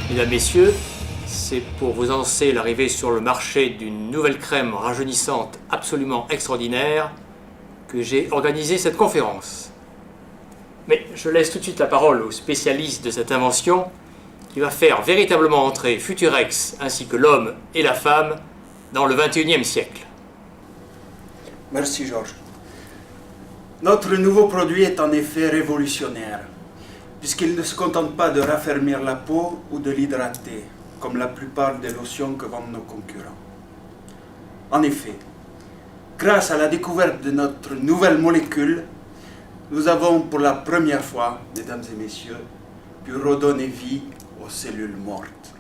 Mesdames, Messieurs, c'est pour vous annoncer l'arrivée sur le marché d'une nouvelle crème rajeunissante absolument extraordinaire que j'ai organisé cette conférence. Mais je laisse tout de suite la parole au spécialiste de cette invention qui va faire véritablement entrer Futurex ainsi que l'homme et la femme dans le XXIe siècle. Merci Georges. Notre nouveau produit est en effet révolutionnaire, puisqu'il ne se contente pas de raffermir la peau ou de l'hydrater, comme la plupart des lotions que vendent nos concurrents. En effet, grâce à la découverte de notre nouvelle molécule, nous avons pour la première fois, mesdames et messieurs, pu redonner vie aux cellules mortes,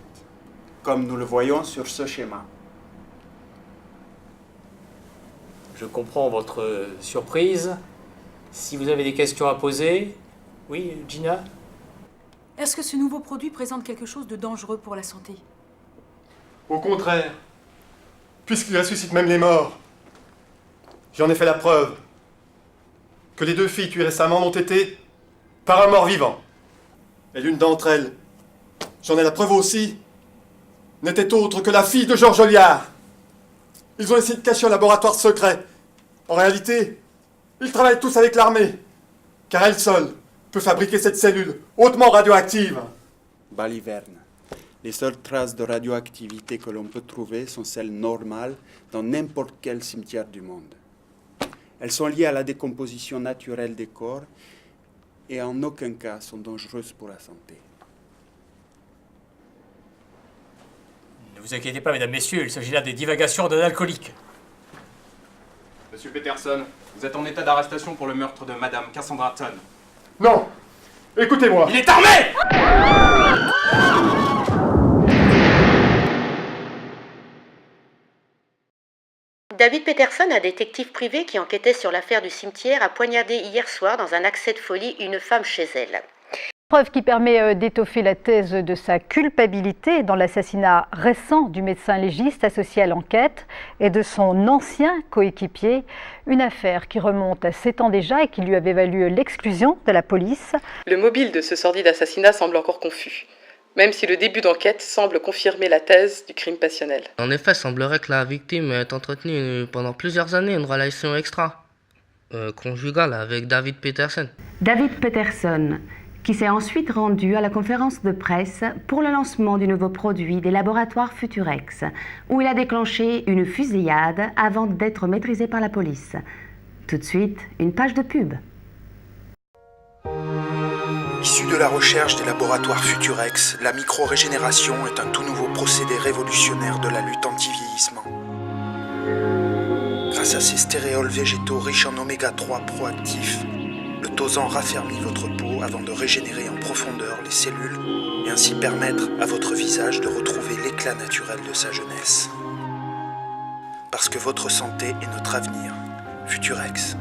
comme nous le voyons sur ce schéma. Je comprends votre surprise. Si vous avez des questions à poser... Oui, Gina ? Est-ce que ce nouveau produit présente quelque chose de dangereux pour la santé? Au contraire, puisqu'il ressuscite même les morts. J'en ai fait la preuve que les 2 filles tuées récemment ont été par un mort-vivant. Et l'une d'entre elles, j'en ai la preuve aussi, n'était autre que la fille de Georges Olliard. Ils ont essayé de cacher un laboratoire secret. En réalité, ils travaillent tous avec l'armée, car elle seule peut fabriquer cette cellule hautement radioactive. Baliverne. Les seules traces de radioactivité que l'on peut trouver sont celles normales dans n'importe quel cimetière du monde. Elles sont liées à la décomposition naturelle des corps et en aucun cas sont dangereuses pour la santé. Ne vous inquiétez pas, mesdames, messieurs, il s'agit là des divagations d'un alcoolique. Monsieur Peterson, vous êtes en état d'arrestation pour le meurtre de Madame Cassandra Ton. Non! Écoutez-moi! Il est armé! David Peterson, un détective privé qui enquêtait sur l'affaire du cimetière, a poignardé hier soir dans un accès de folie une femme chez elle. Preuve qui permet d'étoffer la thèse de sa culpabilité dans l'assassinat récent du médecin légiste associé à l'enquête et de son ancien coéquipier. Une affaire qui remonte à 7 ans déjà et qui lui avait valu l'exclusion de la police. Le mobile de ce sordide assassinat semble encore confus, même si le début d'enquête semble confirmer la thèse du crime passionnel. En effet, il semblerait que la victime ait entretenu pendant plusieurs années une relation conjugale avec David Peterson. David Peterson, qui s'est ensuite rendu à la conférence de presse pour le lancement du nouveau produit des laboratoires Futurex, où il a déclenché une fusillade avant d'être maîtrisé par la police. Tout de suite, une page de pub. Issu de la recherche des laboratoires Futurex, la micro-régénération est un tout nouveau procédé révolutionnaire de la lutte anti-vieillissement. Grâce à ces stéréols végétaux riches en oméga 3 proactifs, le Tosan raffermit votre peau avant de régénérer en profondeur les cellules et ainsi permettre à votre visage de retrouver l'éclat naturel de sa jeunesse. Parce que votre santé est notre avenir. Futurex.